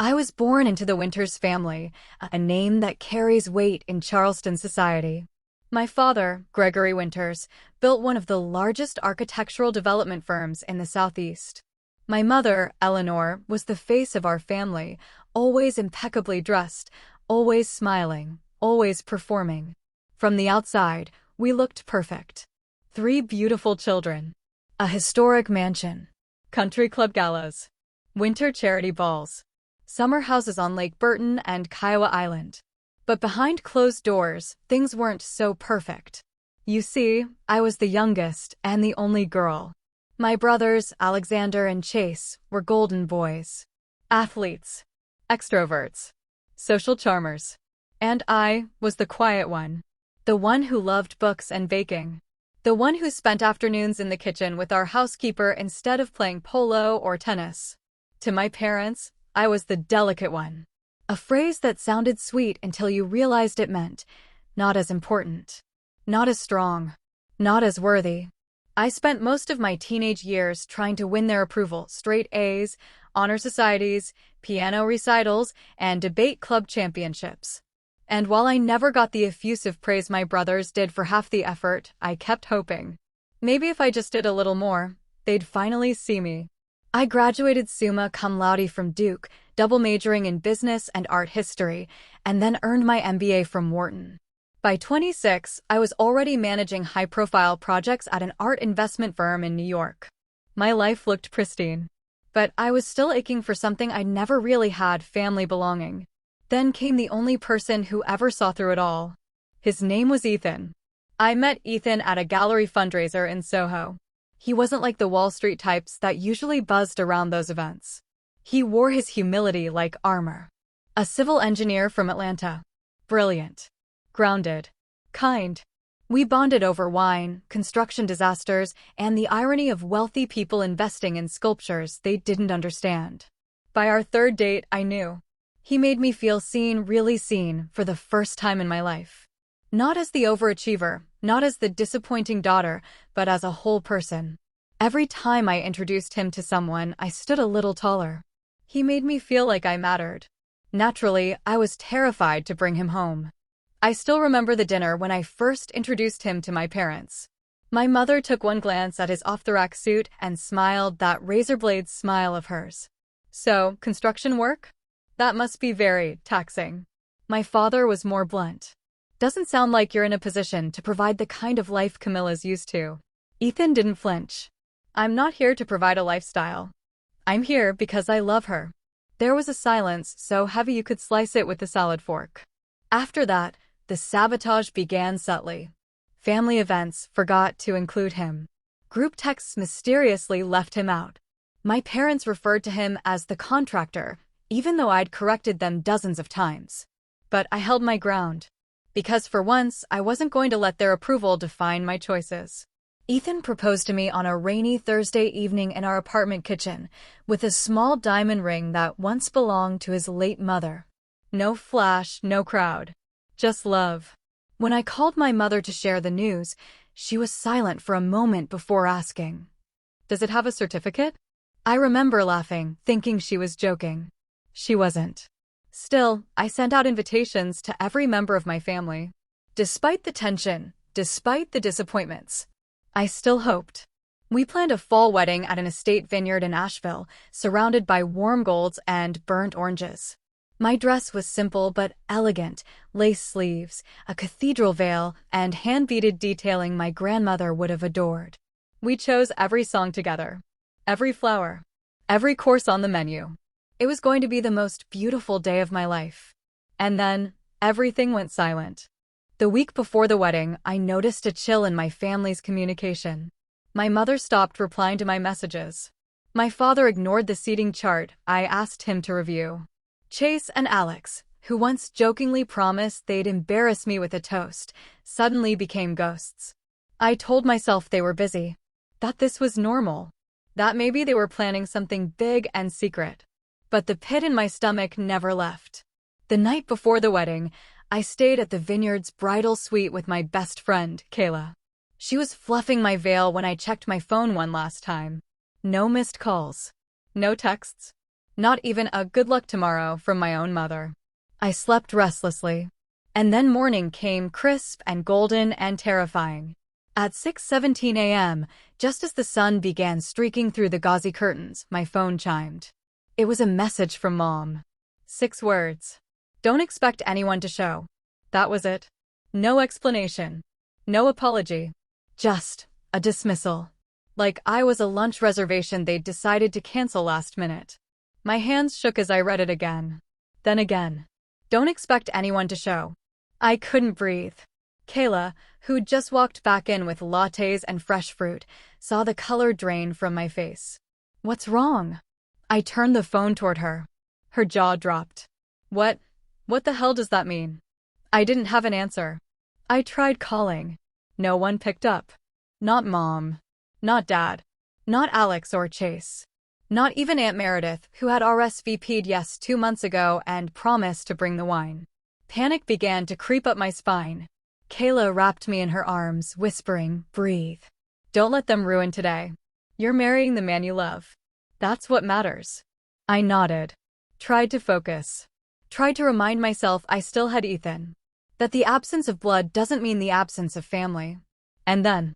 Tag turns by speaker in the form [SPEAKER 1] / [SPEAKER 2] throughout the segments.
[SPEAKER 1] I was born into the Winters family, a name that carries weight in Charleston society. My father, Gregory Winters, built one of the largest architectural development firms in the Southeast. My mother, Eleanor, was the face of our family, always impeccably dressed, always smiling, always performing. From the outside, we looked perfect. 3 beautiful children, a historic mansion, country club galas, winter charity balls, summer houses on Lake Burton and Kiowa Island. But behind closed doors, things weren't so perfect. You see, I was the youngest and the only girl. My brothers, Alexander and Chase, were golden boys. Athletes, extroverts, social charmers. And I was the quiet one. The one who loved books and baking. The one who spent afternoons in the kitchen with our housekeeper instead of playing polo or tennis. To my parents, I was the delicate one. A phrase that sounded sweet until you realized it meant not as important, not as strong, not as worthy. I spent most of my teenage years trying to win their approval: straight A's, honor societies, piano recitals, and debate club championships. And while I never got the effusive praise my brothers did for half the effort, I kept hoping. Maybe if I just did a little more, they'd finally see me. I graduated summa cum laude from Duke, double majoring in business and art history, and then earned my MBA from Wharton. By 26, I was already managing high-profile projects at an art investment firm in New York. My life looked pristine. But I was still aching for something I'd never really had: family belonging. Then came the only person who ever saw through it all. His name was Ethan. I met Ethan at a gallery fundraiser in Soho. He wasn't like the Wall Street types that usually buzzed around those events. He wore his humility like armor. A civil engineer from Atlanta. Brilliant. Grounded. Kind. We bonded over wine, construction disasters, and the irony of wealthy people investing in sculptures they didn't understand. By our 3rd date, I knew. He made me feel seen, really seen, for the first time in my life. Not as the overachiever, not as the disappointing daughter, but as a whole person. Every time I introduced him to someone, I stood a little taller. He made me feel like I mattered. Naturally, I was terrified to bring him home. I still remember the dinner when I first introduced him to my parents. My mother took one glance at his off-the-rack suit and smiled, that razor-blade smile of hers. So, construction work? That must be very taxing. My father was more blunt. Doesn't sound like you're in a position to provide the kind of life Camilla's used to. Ethan didn't flinch. I'm not here to provide a lifestyle. I'm here because I love her. There was a silence so heavy you could slice it with a salad fork. After that, the sabotage began subtly. Family events forgot to include him. Group texts mysteriously left him out. My parents referred to him as the contractor, even though I'd corrected them dozens of times. But I held my ground. Because for once, I wasn't going to let their approval define my choices. Ethan proposed to me on a rainy Thursday evening in our apartment kitchen, with a small diamond ring that once belonged to his late mother. No flash, no crowd. Just love. When I called my mother to share the news, she was silent for a moment before asking, "Does it have a certificate?" I remember laughing, thinking she was joking. She wasn't. Still, I sent out invitations to every member of my family. Despite the tension, despite the disappointments, I still hoped. We planned a fall wedding at an estate vineyard in Asheville, surrounded by warm golds and burnt oranges. My dress was simple but elegant: lace sleeves, a cathedral veil, and hand-beaded detailing my grandmother would have adored. We chose every song together. Every flower. Every course on the menu. It was going to be the most beautiful day of my life. And then, everything went silent. The week before the wedding, I noticed a chill in my family's communication. My mother stopped replying to my messages. My father ignored the seating chart I asked him to review. Chase and Alex, who once jokingly promised they'd embarrass me with a toast, suddenly became ghosts. I told myself they were busy. That this was normal. That maybe they were planning something big and secret. But the pit in my stomach never left. The night before the wedding, I stayed at the vineyard's bridal suite with my best friend, Kayla. She was fluffing my veil when I checked my phone one last time. No missed calls. No texts. Not even a good luck tomorrow from my own mother. I slept restlessly. And then morning came crisp and golden and terrifying. At 6:17 a.m., just as the sun began streaking through the gauzy curtains, my phone chimed. It was a message from Mom. 6 words. Don't expect anyone to show. That was it. No explanation. No apology. Just a dismissal. Like I was a lunch reservation they'd decided to cancel last minute. My hands shook as I read it again. Then again. Don't expect anyone to show. I couldn't breathe. Kayla, who'd just walked back in with lattes and fresh fruit, saw the color drain from my face. What's wrong? I turned the phone toward her. Her jaw dropped. What the hell does that mean? I didn't have an answer. I tried calling. No one picked up. Not Mom. Not Dad. Not Alex or Chase. Not even Aunt Meredith, who had RSVP'd yes 2 months ago and promised to bring the wine. Panic began to creep up my spine. Kayla wrapped me in her arms, whispering, breathe. Don't let them ruin today. You're marrying the man you love. That's what matters. I nodded. Tried to focus. Tried to remind myself I still had Ethan. That the absence of blood doesn't mean the absence of family. And then,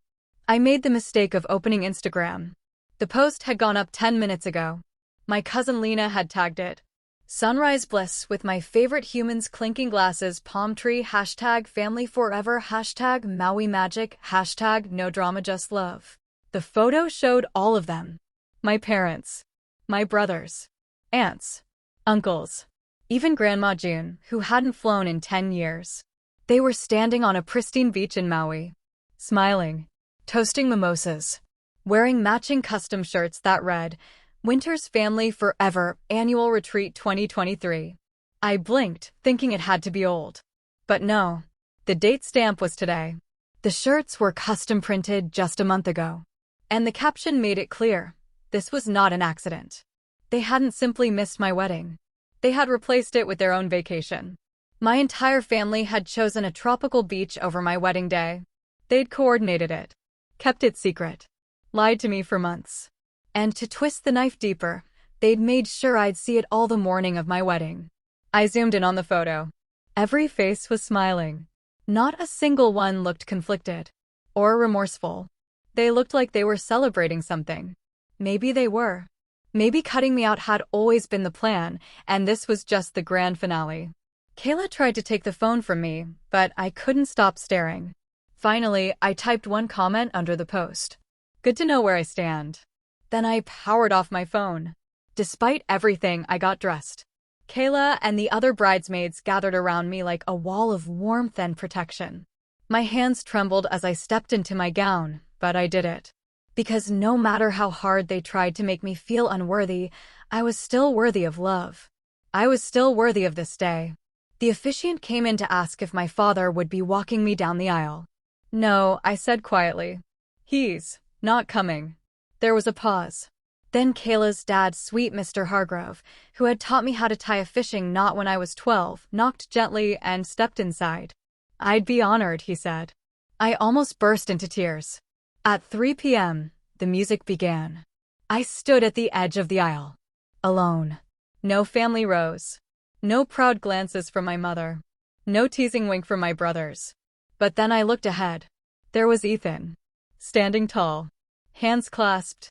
[SPEAKER 1] I made the mistake of opening Instagram. The post had gone up 10 minutes ago. My cousin Lena had tagged it. Sunrise bliss with my favorite humans clinking glasses, palm tree, hashtag family forever, hashtag Maui magic, hashtag no drama just love. The photo showed all of them. My parents. My brothers. Aunts. Uncles. Even Grandma June, who hadn't flown in 10 years. They were standing on a pristine beach in Maui. Smiling. Toasting mimosas. Wearing matching custom shirts that read, Winter's Family Forever Annual Retreat 2023. I blinked, thinking it had to be old. But no. The date stamp was today. The shirts were custom printed just a month ago. And the caption made it clear. This was not an accident. They hadn't simply missed my wedding. They had replaced it with their own vacation. My entire family had chosen a tropical beach over my wedding day. They'd coordinated it. Kept it secret. Lied to me for months. And to twist the knife deeper, they'd made sure I'd see it all the morning of my wedding. I zoomed in on the photo. Every face was smiling. Not a single one looked conflicted. Or remorseful. They looked like they were celebrating something. Maybe they were. Maybe cutting me out had always been the plan, and this was just the grand finale. Kayla tried to take the phone from me, but I couldn't stop staring. Finally, I typed one comment under the post. Good to know where I stand. Then I powered off my phone. Despite everything, I got dressed. Kayla and the other bridesmaids gathered around me like a wall of warmth and protection. My hands trembled as I stepped into my gown, but I did it. Because no matter how hard they tried to make me feel unworthy, I was still worthy of love. I was still worthy of this day. The officiant came in to ask if my father would be walking me down the aisle. No, I said quietly. He's not coming. There was a pause. Then Kayla's dad, sweet Mr. Hargrove, who had taught me how to tie a fishing knot when I was 12, knocked gently and stepped inside. I'd be honored, he said. I almost burst into tears. At 3 p.m., the music began. I stood at the edge of the aisle. Alone. No family rose. No proud glances from my mother. No teasing wink from my brothers. But then I looked ahead. There was Ethan. Standing tall. Hands clasped.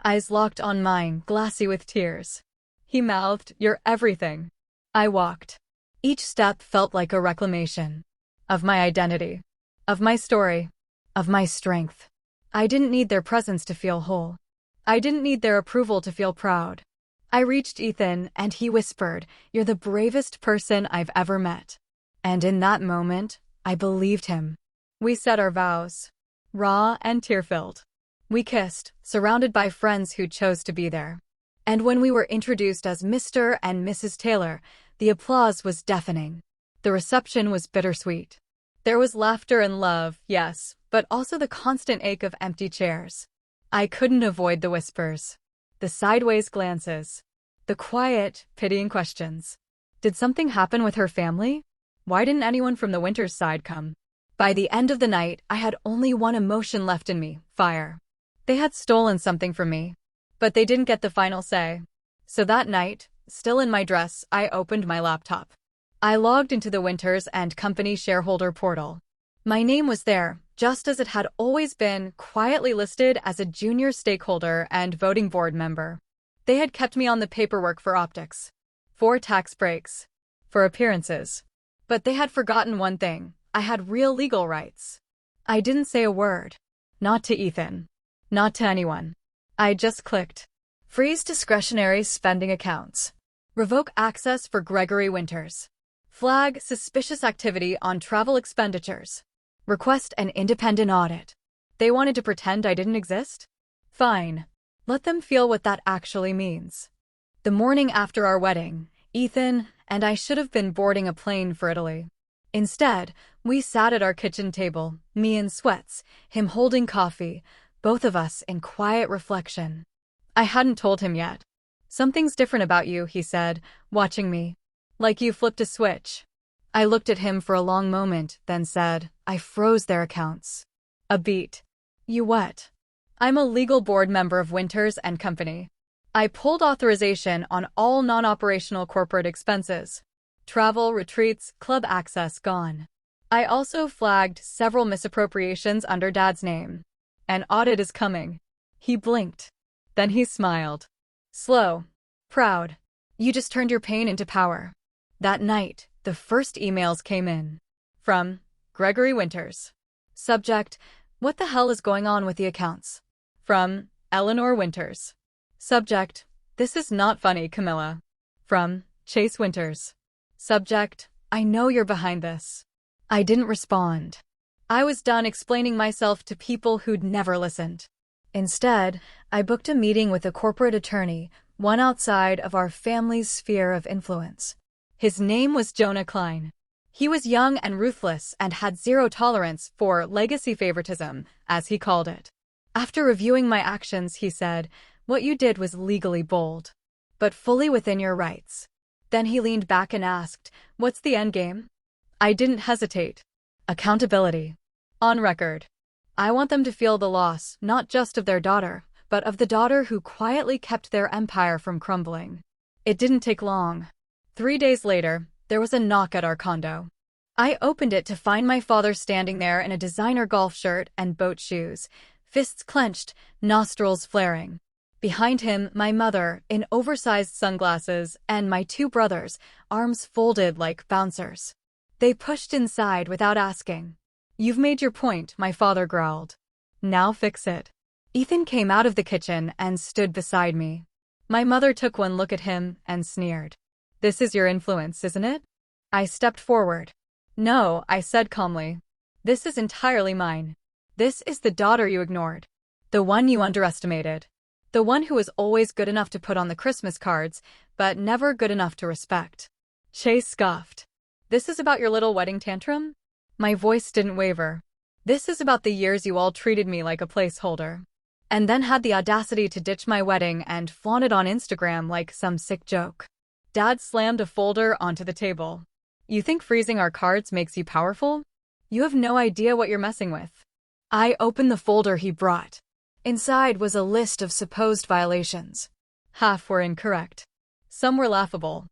[SPEAKER 1] Eyes locked on mine, glassy with tears. He mouthed, "You're everything." I walked. Each step felt like a reclamation. Of my identity. Of my story. Of my strength. I didn't need their presence to feel whole. I didn't need their approval to feel proud. I reached Ethan, and he whispered, "You're the bravest person I've ever met." And in that moment, I believed him. We said our vows. Raw and tear-filled. We kissed, surrounded by friends who chose to be there. And when we were introduced as Mr. and Mrs. Taylor, the applause was deafening. The reception was bittersweet. There was laughter and love, yes, but also the constant ache of empty chairs. I couldn't avoid the whispers. The sideways glances. The quiet, pitying questions. Did something happen with her family? Why didn't anyone from the Winters side come? By the end of the night, I had only one emotion left in me, fire. They had stolen something from me. But they didn't get the final say. So that night, Still in my dress, I opened my laptop. I logged into the Winters and Company shareholder portal. My name was there, just as it had always been, quietly listed as a junior stakeholder and voting board member. They had kept me on the paperwork for optics, for tax breaks, for appearances. But they had forgotten one thing: I had real legal rights. I didn't say a word. Not to Ethan. Not to anyone. I just clicked. Freeze discretionary spending accounts. Revoke access for Gregory Winters. Flag suspicious activity on travel expenditures. Request an independent audit. They wanted to pretend I didn't exist? Fine. Let them feel what that actually means. The morning after our wedding, Ethan and I should have been boarding a plane for Italy. Instead, we sat at our kitchen table, me in sweats, him holding coffee, both of us in quiet reflection. I hadn't told him yet. Something's different about you, he said, watching me. Like you flipped a switch. I looked at him for a long moment, then said, I froze their accounts. A beat. You what? I'm a legal board member of Winters and Company. I pulled authorization on all non-operational corporate expenses. Travel, retreats, club access gone. I also flagged several misappropriations under Dad's name. An audit is coming. He blinked. Then he smiled. Slow. Proud. You just turned your pain into power. That night, the first emails came in. From Gregory Winters. Subject: What the hell is going on with the accounts? From Eleanor Winters. Subject: This is not funny, Camilla. From Chase Winters. Subject: I know you're behind this. I didn't respond. I was done explaining myself to people who'd never listened. Instead, I booked a meeting with a corporate attorney, one outside of our family's sphere of influence. His name was Jonah Klein. He was young and ruthless and had zero tolerance for legacy favoritism, as he called it. After reviewing my actions, he said, What you did was legally bold, but fully within your rights. Then he leaned back and asked, What's the endgame? I didn't hesitate. Accountability. On record. I want them to feel the loss, not just of their daughter, but of the daughter who quietly kept their empire from crumbling. It didn't take long. 3 days later, there was a knock at our condo. I opened it to find my father standing there in a designer golf shirt and boat shoes, fists clenched, nostrils flaring. Behind him, my mother, in oversized sunglasses, and my 2 brothers, arms folded like bouncers. They pushed inside without asking. You've made your point, my father growled. Now fix it. Ethan came out of the kitchen and stood beside me. My mother took one look at him and sneered. This is your influence, isn't it? I stepped forward. No, I said calmly. This is entirely mine. This is the daughter you ignored. The one you underestimated. The one who was always good enough to put on the Christmas cards, but never good enough to respect. Chase scoffed. This is about your little wedding tantrum? My voice didn't waver. This is about the years you all treated me like a placeholder. And then had the audacity to ditch my wedding and flaunt it on Instagram like some sick joke. Dad slammed a folder onto the table. You think freezing our cards makes you powerful? You have no idea what you're messing with. I opened the folder he brought. Inside was a list of supposed violations. Half were incorrect. Some were laughable.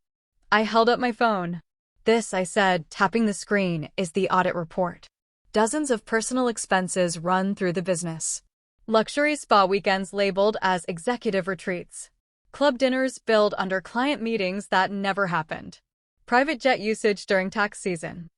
[SPEAKER 1] I held up my phone. This, I said, tapping the screen, is the audit report. Dozens of personal expenses run through the business. Luxury spa weekends labeled as executive retreats. Club dinners billed under client meetings that never happened. Private jet usage during tax season.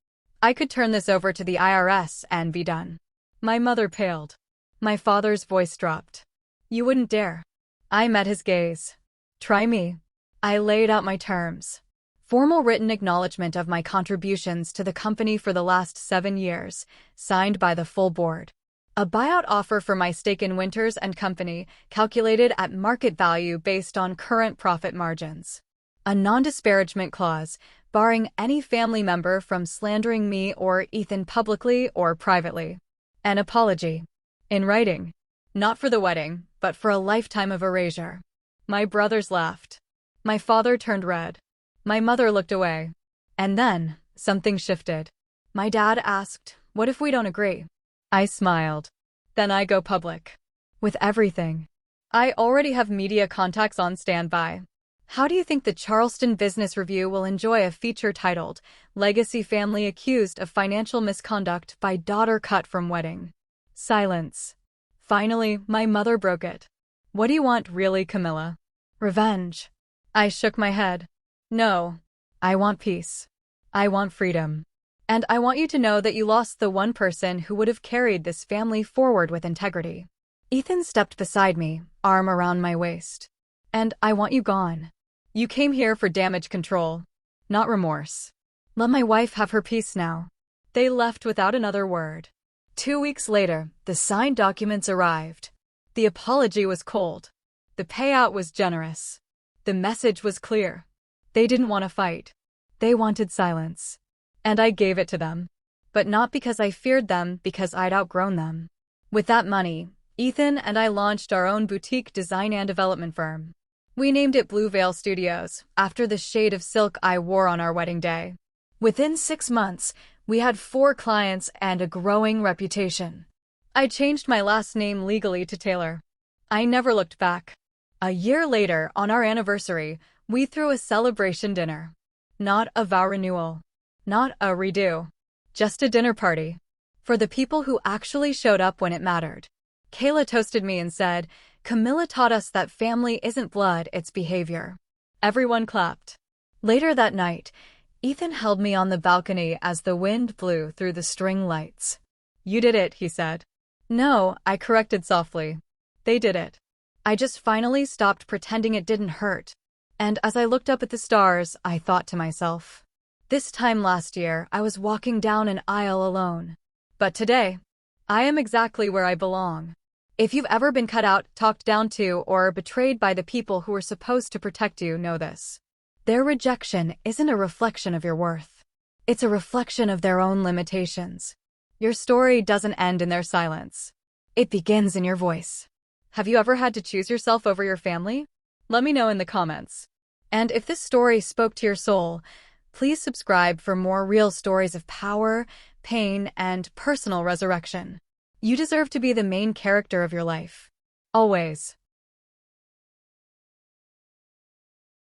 [SPEAKER 1] I could turn this over to the IRS and be done. My mother paled. My father's voice dropped. You wouldn't dare. I met his gaze. Try me. I laid out my terms. Formal written acknowledgement of my contributions to the company for the last 7 years, signed by the full board. A buyout offer for my stake in Winters and Company, calculated at market value based on current profit margins. A non-disparagement clause, barring any family member from slandering me or Ethan publicly or privately. An apology. In writing. Not for the wedding, but for a lifetime of erasure. My brothers laughed. My father turned red. My mother looked away. And then, something shifted. My dad asked, What if we don't agree? I smiled. Then I go public. With everything. I already have media contacts on standby. How do you think the Charleston Business Review will enjoy a feature titled, Legacy Family Accused of Financial Misconduct by Daughter Cut from Wedding? Silence. Finally, my mother broke it. What do you want really, Camilla? Revenge. I shook my head. No. I want peace. I want freedom. And I want you to know that you lost the one person who would have carried this family forward with integrity. Ethan stepped beside me, arm around my waist. And I want you gone. You came here for damage control, not remorse. Let my wife have her peace now. They left without another word. 2 weeks later, the signed documents arrived. The apology was cold. The payout was generous. The message was clear. They didn't want to fight. They wanted silence. And I gave it to them. But not because I feared them, because I'd outgrown them. With that money, Ethan and I launched our own boutique design and development firm. We named it Blue Veil Studios, after the shade of silk I wore on our wedding day. Within 6 months, we had 4 clients and a growing reputation. I changed my last name legally to Taylor. I never looked back. A year later, on our anniversary, we threw a celebration dinner. Not a vow renewal. Not a redo. Just a dinner party. For the people who actually showed up when it mattered. Kayla toasted me and said, Camilla taught us that family isn't blood, it's behavior. Everyone clapped. Later that night, Ethan held me on the balcony as the wind blew through the string lights. You did it, he said. No, I corrected softly. They did it. I just finally stopped pretending it didn't hurt. And as I looked up at the stars, I thought to myself, this time last year, I was walking down an aisle alone. But today, I am exactly where I belong. If you've ever been cut out, talked down to, or betrayed by the people who were supposed to protect you, know this. Their rejection isn't a reflection of your worth. It's a reflection of their own limitations. Your story doesn't end in their silence. It begins in your voice. Have you ever had to choose yourself over your family? Let me know in the comments. And if this story spoke to your soul, please subscribe for more real stories of power, pain, and personal resurrection. You deserve to be the main character of your life. Always.